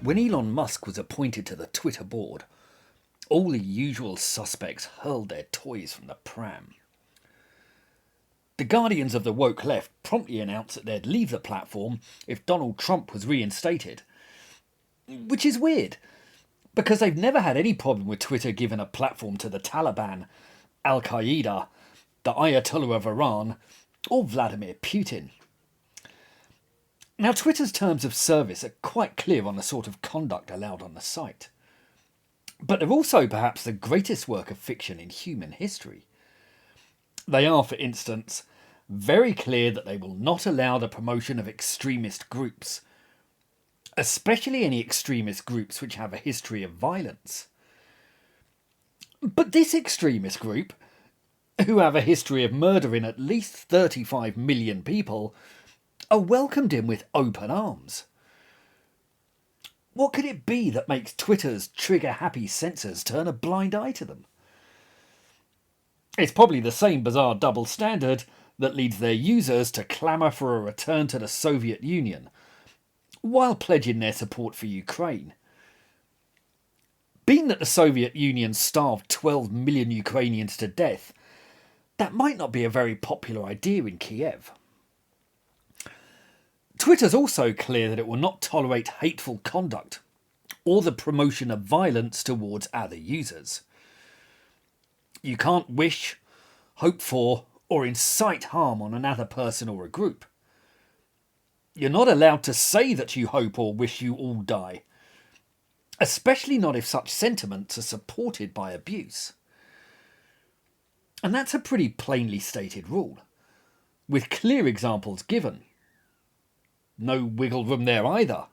When Elon Musk was appointed to the Twitter board, all the usual suspects hurled their toys from the pram. The guardians of the woke left promptly announced that they'd leave the platform if Donald Trump was reinstated. Which is weird, because they've never had any problem with Twitter giving a platform to the Taliban, Al-Qaeda, the Ayatollah of Iran, or Vladimir Putin. Now, Twitter's terms of service are quite clear on the sort of conduct allowed on the site. But they're also perhaps the greatest work of fiction in human history. They are, for instance, very clear that they will not allow the promotion of extremist groups, especially any extremist groups which have a history of violence. But this extremist group, who have a history of murdering at least 35 million people, are welcomed in with open arms. What could it be that makes Twitter's trigger-happy censors turn a blind eye to them? It's probably the same bizarre double standard that leads their users to clamour for a return to the Soviet Union, while pledging their support for Ukraine. Being that the Soviet Union starved 12 million Ukrainians to death, that might not be a very popular idea in Kiev. Twitter's also clear that it will not tolerate hateful conduct or the promotion of violence towards other users. You can't wish, hope for, or incite harm on another person or a group. You're not allowed to say that you hope or wish you all die, especially not if such sentiments are supported by abuse. And that's a pretty plainly stated rule, with clear examples given. No wiggle room there either,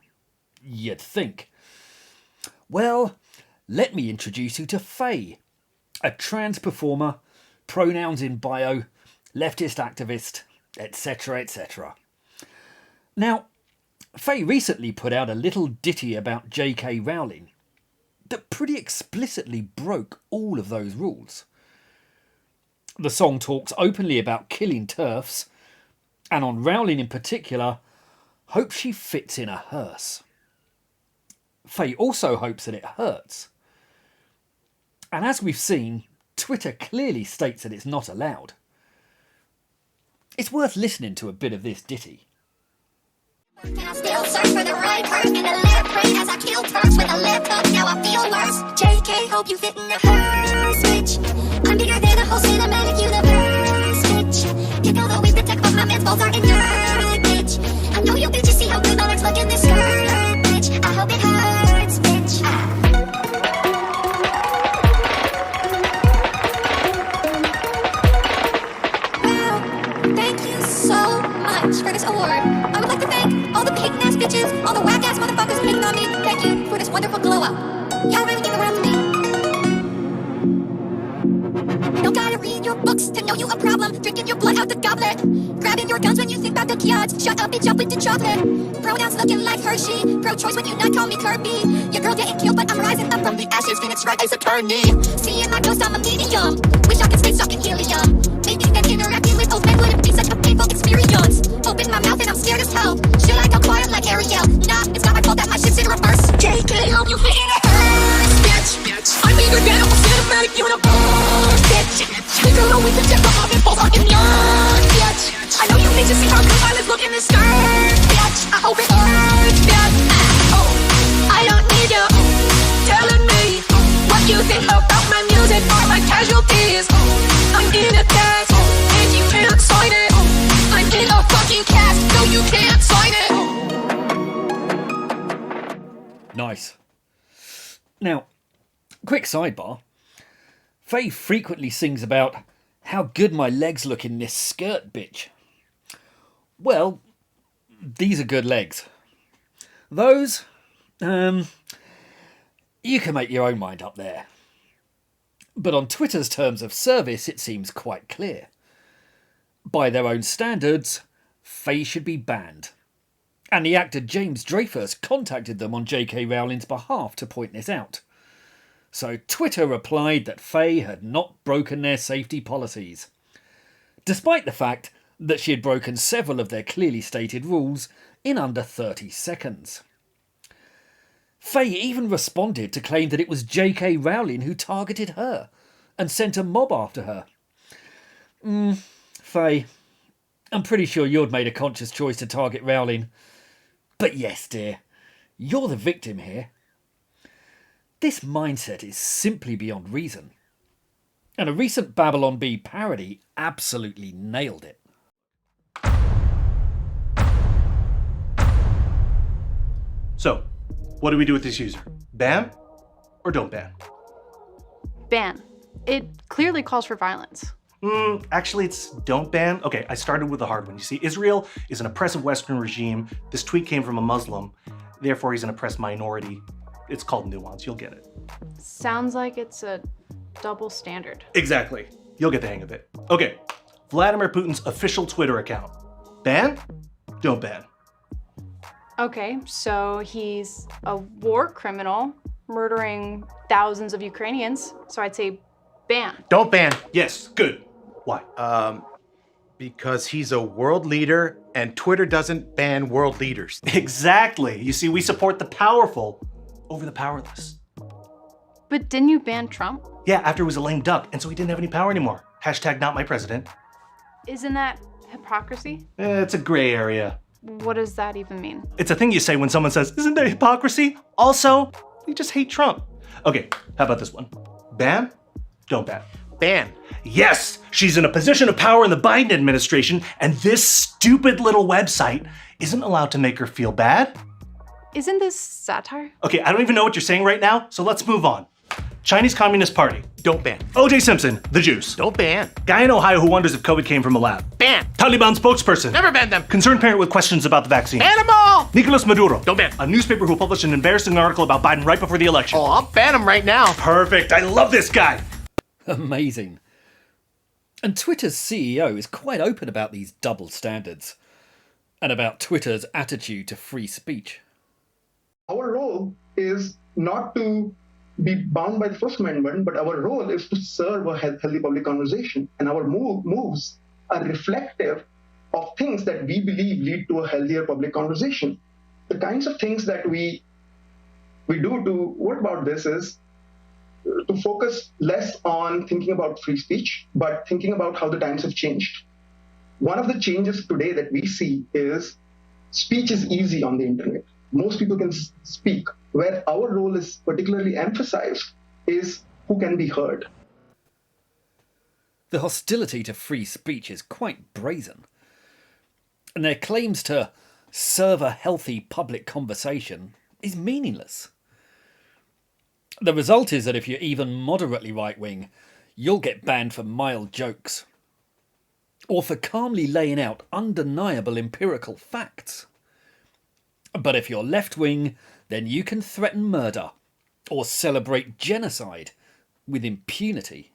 you'd think. Well, let me introduce you to Faye, a trans performer, pronouns in bio, leftist activist, etc, etc. Now, Faye recently put out a little ditty about J.K. Rowling that pretty explicitly broke all of those rules. The song talks openly about killing TERFs, and on Rowling in particular, hopes she fits in a hearse. Faye also hopes that it hurts. And as we've seen, Twitter clearly states that it's not allowed. It's worth listening to a bit of this ditty. Can I still search for the right word in a left brain as I kill Turks with a left hook? Now I feel worse. JK, hope you fit in the hearse, bitch. I'm bigger than a whole cinematic universe, bitch. Pick all the ways to tech, but my man's balls are in your bitch. I know you bitches see how good my legs look in this skirt, bitch. I hope it hurts, bitch. Wow, thank you so much for this award. I would like to thank all the hating ass bitches, all the whack ass motherfuckers hating on me. Thank you for this wonderful glow up. Y'all really mean the world to me. Don't gotta read your books to know you a problem. Drinking your blood out the goblet. Grabbing your guns when you think about the odds. Shut up, bitch, up with the chocolate. Pronouns looking like Hershey. Pro-choice when you not call me Kirby. Your girl getting killed, but I'm rising up from the ashes. Phoenix right as attorney. Seeing my ghost, I'm a medium. Wish I could stay stuck in helium. Maybe then interacting with those men wouldn't be such a painful experience. Open my mouth and I'm scared as hell. Should I go quiet like Ariel? Nah, it's not my fault that my shit's in reverse. JK, hope you fit in a hearse, bitch. I'm bigger than a cinematic universe, bitch. We can always check my mouth and balls are in your bitch. I know you need to see how good my lips look in this skirt, bitch. I hope it hurts, bitch. Oh, I don't need you telling me what you think about my music or my casualties. I'm in a test, and you can't sign it. I'm in a fucking cast, no you can't sign it. Nice. Now, quick sidebar. Faye frequently sings about how good my legs look in this skirt, bitch. Well, these are good legs. Those, you can make your own mind up there. But on Twitter's terms of service, it seems quite clear. By their own standards, Faye should be banned. And the actor James Dreyfus contacted them on J.K. Rowling's behalf to point this out. So Twitter replied that Faye had not broken their safety policies, despite the fact that she had broken several of their clearly stated rules in under 30 seconds. Faye even responded to claim that it was J.K. Rowling who targeted her and sent a mob after her. Faye, I'm pretty sure you'd made a conscious choice to target Rowling. But yes, dear, you're the victim here. This mindset is simply beyond reason. And a recent Babylon Bee parody absolutely nailed it. So, what do we do with this user? Ban or don't ban? Ban. It clearly calls for violence. Actually, it's don't ban. Okay, I started with the hard one. You see, Israel is an oppressive Western regime. This tweet came from a Muslim. Therefore, he's an oppressed minority. It's called nuance. You'll get it. Sounds like it's a double standard. Exactly. You'll get the hang of it. Okay, Vladimir Putin's official Twitter account. Ban? Don't ban. Okay, so he's a war criminal murdering thousands of Ukrainians. So I'd say ban. Don't ban. Yes, good. Why? Because he's a world leader and Twitter doesn't ban world leaders. Exactly. You see, we support the powerful over the powerless. But didn't you ban Trump? Yeah, after he was a lame duck, and so he didn't have any power anymore. Hashtag not my president. Isn't that hypocrisy? It's a gray area. What does that even mean? It's a thing you say when someone says, isn't that hypocrisy? Also, we just hate Trump. Okay, how about this one? Ban? Don't ban. Ban. Yes, she's in a position of power in the Biden administration, and this stupid little website isn't allowed to make her feel bad. Isn't this satire? Okay, I don't even know what you're saying right now, so let's move on. Chinese Communist Party. Don't ban. O.J. Simpson, the juice. Don't ban. Guy in Ohio who wonders if COVID came from a lab. Ban. Taliban spokesperson. Never ban them. Concerned parent with questions about the vaccine. Ban them all. Nicolas Maduro. Don't ban. A newspaper who published an embarrassing article about Biden right before the election. Oh, I'll ban them right now. Perfect. I love this guy. Amazing. And Twitter's CEO is quite open about these double standards and about Twitter's attitude to free speech. Our role is not to be bound by the First Amendment, but our role is to serve a healthy public conversation. And our moves are reflective of things that we believe lead to a healthier public conversation. The kinds of things that we do to work about this is to focus less on thinking about free speech, but thinking about how the times have changed. One of the changes today that we see is speech is easy on the internet. Most people can speak. Where our role is particularly emphasized is who can be heard. The hostility to free speech is quite brazen, and their claims to serve a healthy public conversation is meaningless. The result is that if you're even moderately right-wing, you'll get banned for mild jokes, or for calmly laying out undeniable empirical facts. But if you're left-wing, then you can threaten murder or celebrate genocide with impunity.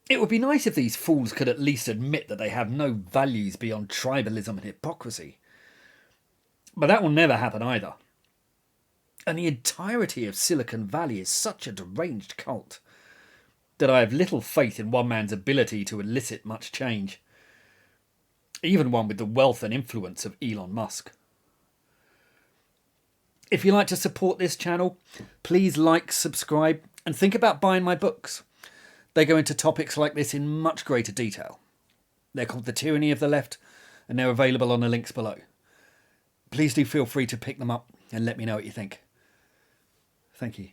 It would be nice if these fools could at least admit that they have no values beyond tribalism and hypocrisy. But that will never happen either. And the entirety of Silicon Valley is such a deranged cult that I have little faith in one man's ability to elicit much change, even one with the wealth and influence of Elon Musk. If you like to support this channel, please like, subscribe, and think about buying my books. They go into topics like this in much greater detail. They're called The Tyranny of the Left, and they're available on the links below. Please do feel free to pick them up and let me know what you think. Thank you.